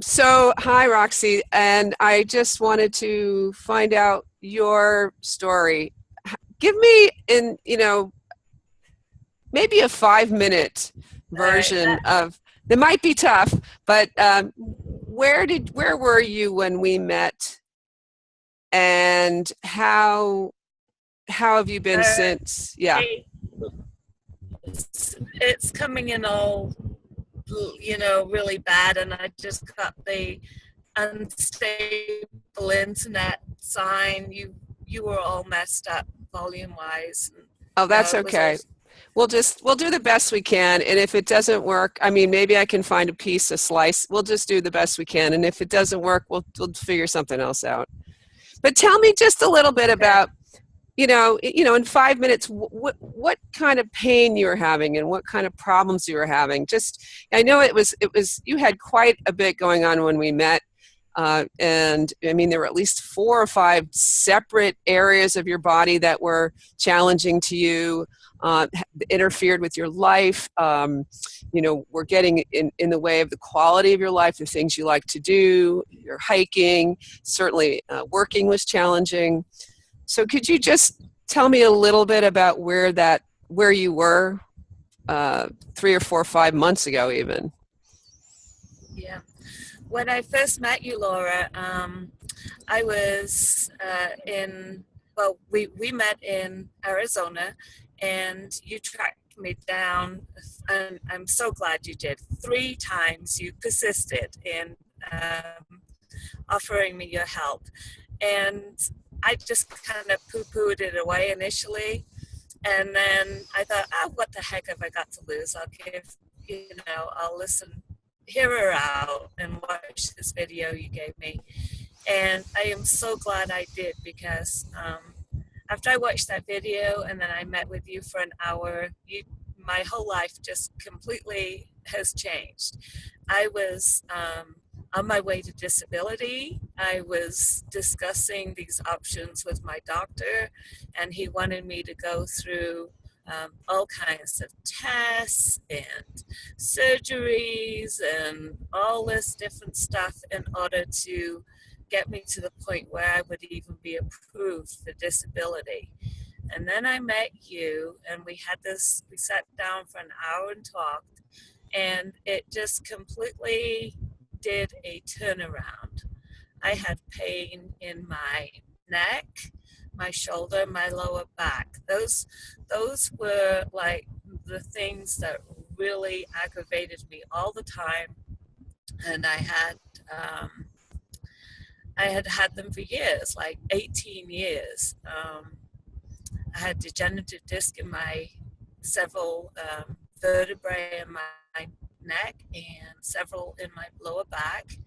So hi, Roxy, and I just wanted to find out your story. Give me maybe a 5 minute Right. version of, it might be tough, but where were you when we met, and how have you been Uh, since? Yeah. hey, it's coming in all, really bad, and I just got the unstable internet sign. You were all messed up volume wise. Oh, that's It was all. okay. We'll do the best we can, and if it doesn't work, I mean, maybe I can find a slice. We'll just do the best we can, and if it doesn't work, we'll figure something else out. But tell me just a little bit Okay. about, in 5 minutes, what kind of pain you were having and what kind of problems you were having. Just, I know it was you had quite a bit going on when we met, and I mean, there were at least 4 or 5 separate areas of your body that were challenging to you, interfered with your life. Were getting in the way of the quality of your life, the things you like to do. Your hiking, certainly, working was challenging. So could you just tell me a little bit about where you were 3 or 4 or 5 months ago, even? Yeah. When I first met you, Laura, I was well, we met in Arizona, and you tracked me down, and I'm so glad you did. 3 times you persisted in offering me your help, and I just kind of poo-pooed it away initially, and then I thought, oh, what the heck have I got to lose? I'll listen, hear her out and watch this video you gave me. And I am so glad I did, because after I watched that video and then I met with you for an hour, my whole life just completely has changed. I was on my way to disability. I was discussing these options with my doctor, and he wanted me to go through all kinds of tests and surgeries and all this different stuff in order to get me to the point where I would even be approved for disability. And then I met you, and we sat down for an hour and talked, and it just completely did a turnaround. I had pain in my neck, my shoulder, my lower back. Those were like the things that really aggravated me all the time, and um, I had had them for years, like 18 years. I had degenerative disc in my several vertebrae in my neck and several in my lower back.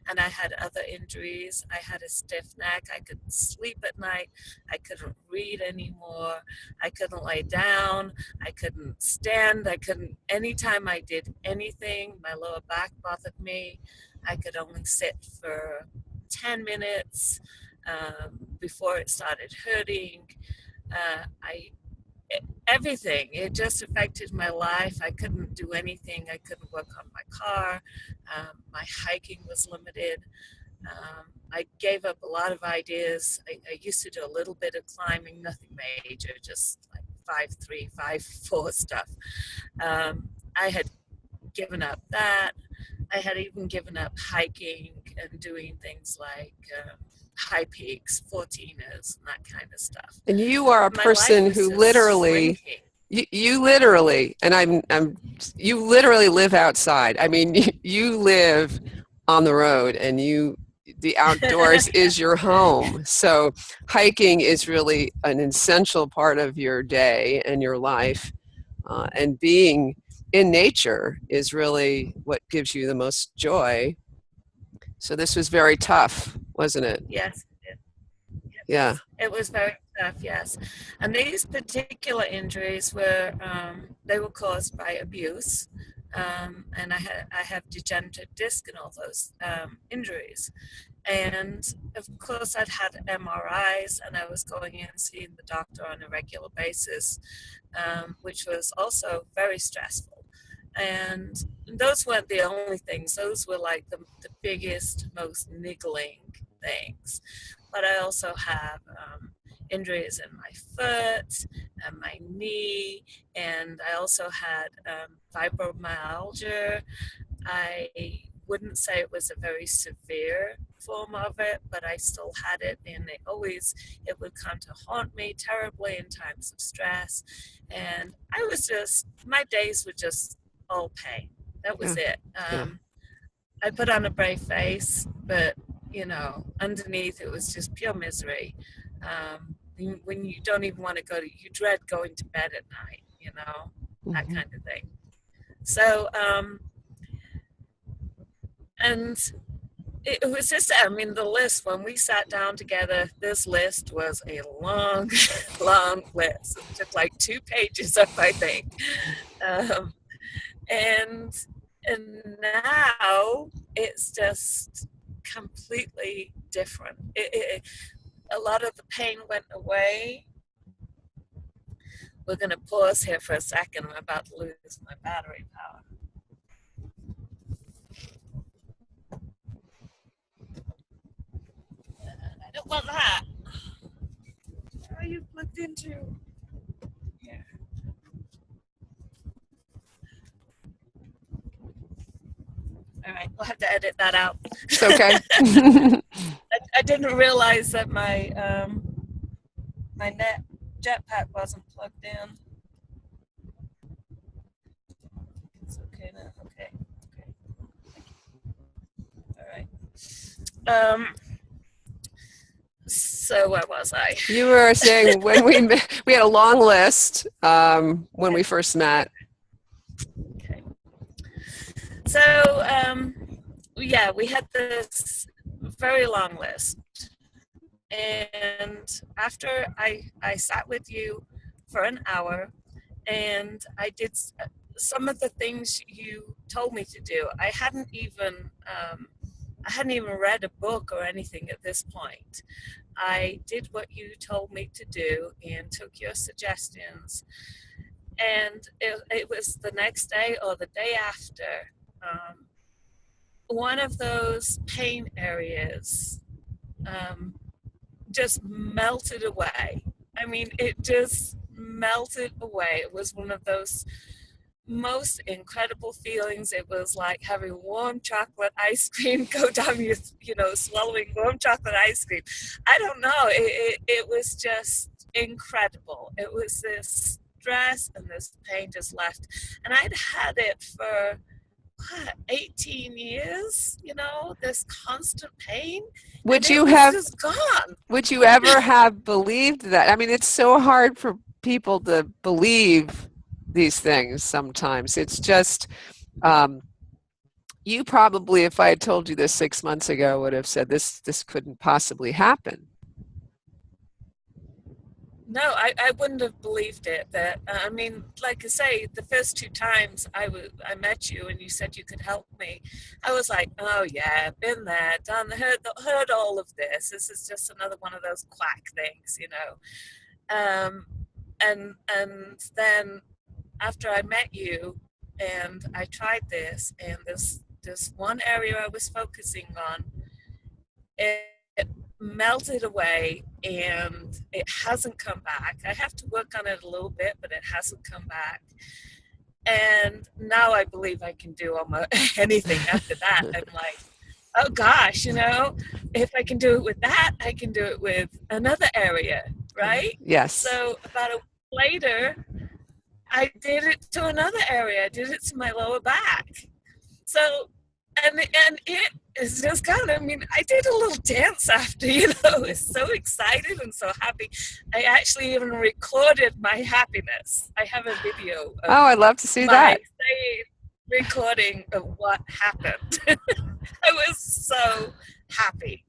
And I had other injuries. I had a stiff neck. I couldn't sleep at night. I couldn't read anymore. I couldn't lay down. I couldn't stand. Anytime I did anything, my lower back bothered me. I could only sit for 10 minutes before it started hurting. I Everything. It just affected my life. I couldn't do anything. I couldn't work on my car. My hiking was limited. I gave up a lot of ideas. I used to do a little bit of climbing, nothing major, just like 5'3", 5'4" stuff. I had given up that. I had even given up hiking and doing things like high peaks, 14ers, and that kind of stuff. And you are a My life person was who just literally, shrinking. you literally, and you literally live outside. I mean, you live on the road, and the outdoors is your home. So hiking is really an essential part of your day and your life. And being in nature is really what gives you the most joy. So this was very tough, wasn't it? Yes, Yeah. it was very tough. Yes, and these particular injuries they were caused by abuse, and I have degenerative disc and all those injuries. And of course, I'd had MRIs, and I was going in and seeing the doctor on a regular basis, which was also very stressful. And those weren't the only things. Those were like the biggest, most niggling things. But I also have injuries in my foot and my knee, and I also had fibromyalgia. I wouldn't say it was a very severe form of it, but I still had it, and it would come to haunt me terribly in times of stress. And my days were just all pain. That was it. Yeah. I put on a brave face, but underneath it was just pure misery. When you don't even want to you dread going to bed at night, that kind of thing. So, and it was just, the list, when we sat down together, this list was a long, long list. It took like 2 pages up, I think. And now it's just completely different. A lot of the pain went away. We're going to pause here for a second. I'm about to lose my battery power. I don't want that. Where are you plugged into? Here. All right, we'll have to edit that out. It's okay. I didn't realize that my my jetpack wasn't plugged in. It's okay now. Okay. All right. So where was I? You were saying when we had a long list when we first met. Okay. So yeah, we had this very long list, and after I sat with you for an hour, and I did some of the things you told me to do. I hadn't even read a book or anything at this point. I did what you told me to do and took your suggestions. And it was the next day or the day after. One of those pain areas just melted away. It just melted away. It was one of those most incredible feelings. It was like having warm chocolate ice cream go down your, swallowing warm chocolate ice cream. I don't know. It was just incredible. It was this stress and this pain just left. And I'd had it for 18 years, this constant pain. Would and you it was have just gone. Would you ever have believed that? It's so hard for people to believe these things sometimes. It's just, you probably, if I had told you this 6 months ago, would have said this couldn't possibly happen. No, I wouldn't have believed it. Like I say, the first 2 times I met you and you said you could help me, I was like, oh yeah, been there, done, heard all of this. This is just another one of those quack things, And then after I met you and I tried this, and this one area I was focusing on, it melted away and it hasn't come back. I have to work on it a little bit, but it hasn't come back. And now I believe I can do almost anything after that. I'm like, oh gosh, if I can do it with that, I can do it with another area, right? Yes. So about a week later, I did it to another area. I did it to my lower back. So, and it is just kind of, I did a little dance after, I was so excited and so happy. I actually even recorded my happiness. I have a video. I'd love to see that. Recording of what happened. I was so happy.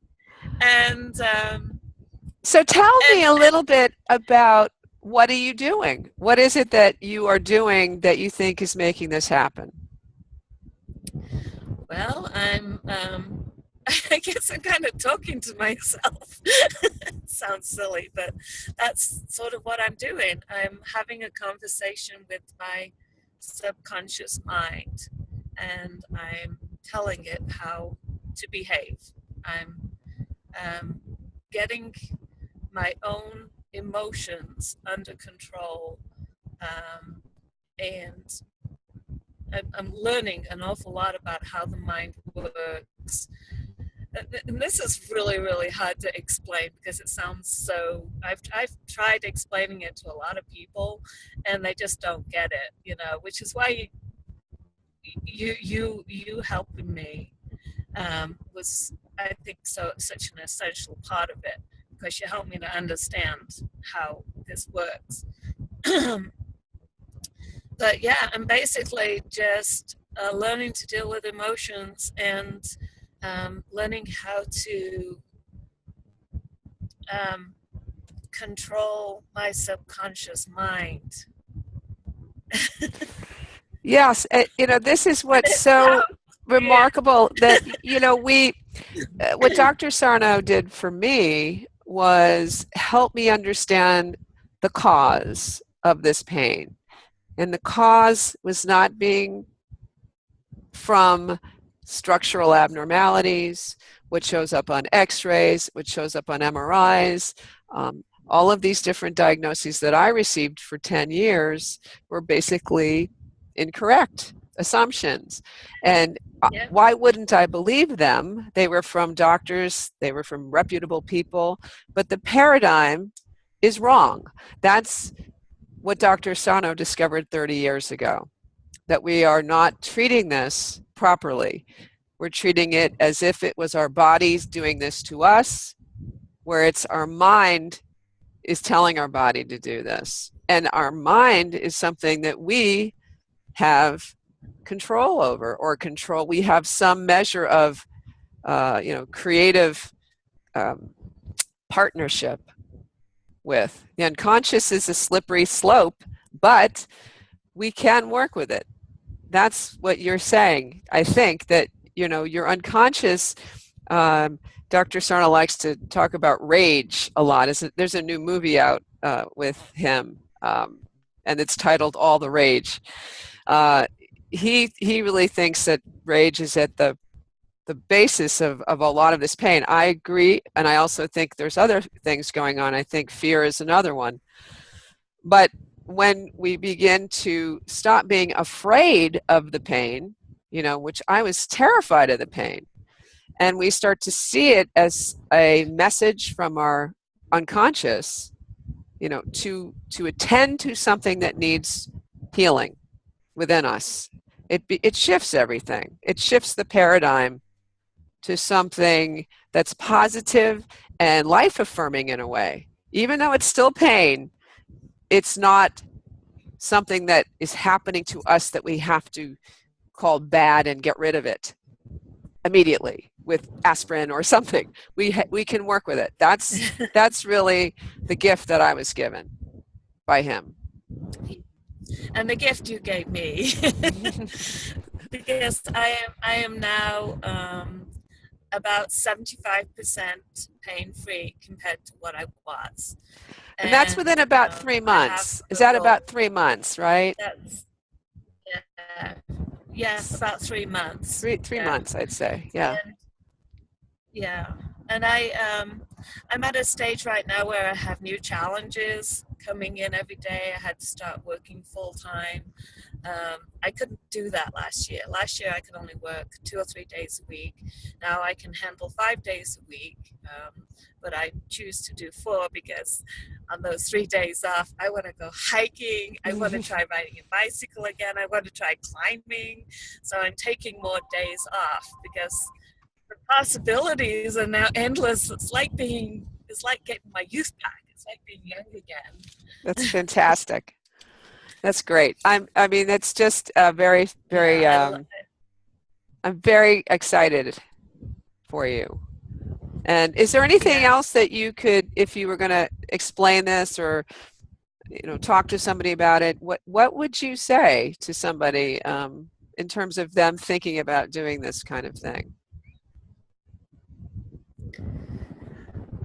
And so tell me a little bit about, what are you doing? What is it that you are doing that you think is making this happen? Well, I guess I'm kind of talking to myself. It sounds silly, but that's sort of what I'm doing. I'm having a conversation with my subconscious mind. and I'm telling it how to behave. I'm getting my own emotions under control, and I'm learning an awful lot about how the mind works. And this is really, really hard to explain because it sounds so. I've tried explaining it to a lot of people, and they just don't get it. You know, which is why you helping me was, I think, such an essential part of it, because you help me to understand how this works. But yeah, I'm basically just learning to deal with emotions, and learning how to control my subconscious mind. Yes, this is what's so remarkable, that what Dr. Sarno did for me was help me understand the cause of this pain. And the cause was not being from structural abnormalities, which shows up on x-rays, which shows up on MRIs. All of these different diagnoses that I received for 10 years were basically incorrect assumptions. And why wouldn't I believe them? They were from doctors, they were from reputable people, but the paradigm is wrong. That's what Dr. Sarno discovered 30 years ago, that we are not treating this properly. We're treating it as if it was our bodies doing this to us, where it's our mind is telling our body to do this. And our mind is something that we have control over, or control. We have some measure of, creative partnership with. The unconscious is a slippery slope, but we can work with it. That's what you're saying. I think that, your unconscious, Dr. Sarno likes to talk about rage a lot. There's a new movie out with him, and it's titled All the Rage. He really thinks that rage is at the basis of a lot of this pain. I agree, and I also think there's other things going on. I think fear is another one. But when we begin to stop being afraid of the pain, which I was terrified of the pain, and we start to see it as a message from our unconscious, to attend to something that needs healing within us, it shifts everything. It shifts the paradigm to something that's positive and life-affirming in a way. Even though it's still pain, it's not something that is happening to us that we have to call bad and get rid of it immediately with aspirin or something. We can work with it. That's really the gift that I was given by him. And the gift you gave me, because I am now about 75% pain-free compared to what I was. And that's within about 3 months. Is that about 3 months, right? That's, about 3 months. Three months, I'd say. Yeah. And I'm at a stage right now where I have new challenges coming in every day. I had to start working full time. I couldn't do that last year. Last year I could only work 2 or 3 days a week. Now I can handle 5 days a week, but I choose to do 4 because on those 3 days off, I want to go hiking. I want to try riding a bicycle again. I want to try climbing. So I'm taking more days off because the possibilities are now endless. It's like getting my youth back. It's like being young again. That's fantastic. That's great. It's just very, very. I'm very excited for you. And is there anything else that you could, if you were going to explain this or, talk to somebody about it, what would you say to somebody in terms of them thinking about doing this kind of thing?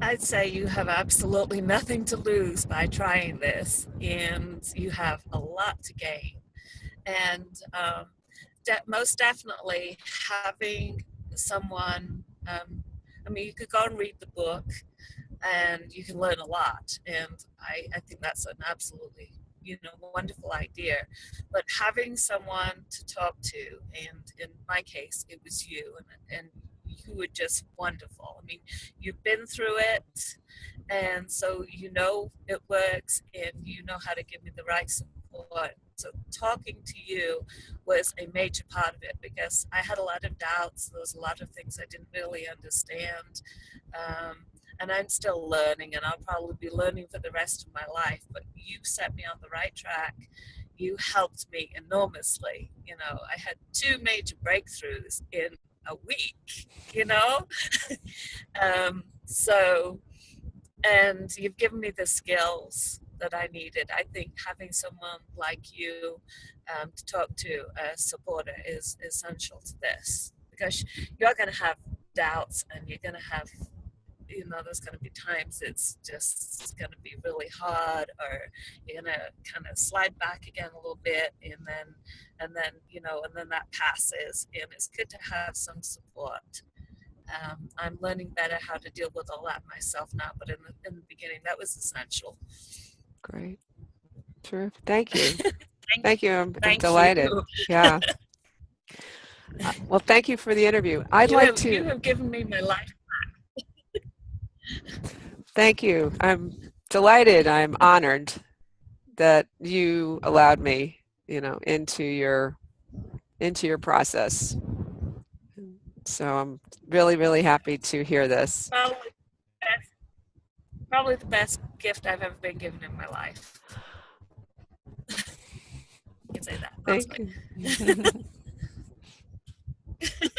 I'd say you have absolutely nothing to lose by trying this, and you have a lot to gain. And most definitely having someone, I mean, you could go and read the book and you can learn a lot. And I think that's an absolutely, wonderful idea. But having someone to talk to, and in my case, it was you, and you were just wonderful. I mean, you've been through it, and so you know it works, and you know how to give me the right support. So talking to you was a major part of it, because I had a lot of doubts. There was a lot of things I didn't really understand. And I'm still learning, and I'll probably be learning for the rest of my life. But you set me on the right track. You helped me enormously. I had 2 major breakthroughs in a week, so, and you've given me the skills that I needed. I think having someone like you to talk to, a supporter, is essential to this, because you're going to have doubts, and you're going to have, there's going to be times it's just going to be really hard, or you're going to kind of slide back again a little bit, and then that passes, and it's good to have some support. I'm learning better how to deal with all that myself now, but in the beginning, that was essential. Great. Sure. Thank you. Thank you. I'm delighted. You. Yeah. Well, thank you for the interview. You have given me my life. Thank you. I'm delighted. I'm honored that you allowed me, into your process. So I'm really, really happy to hear this. Probably the best gift I've ever been given in my life. You can say that. Thank you.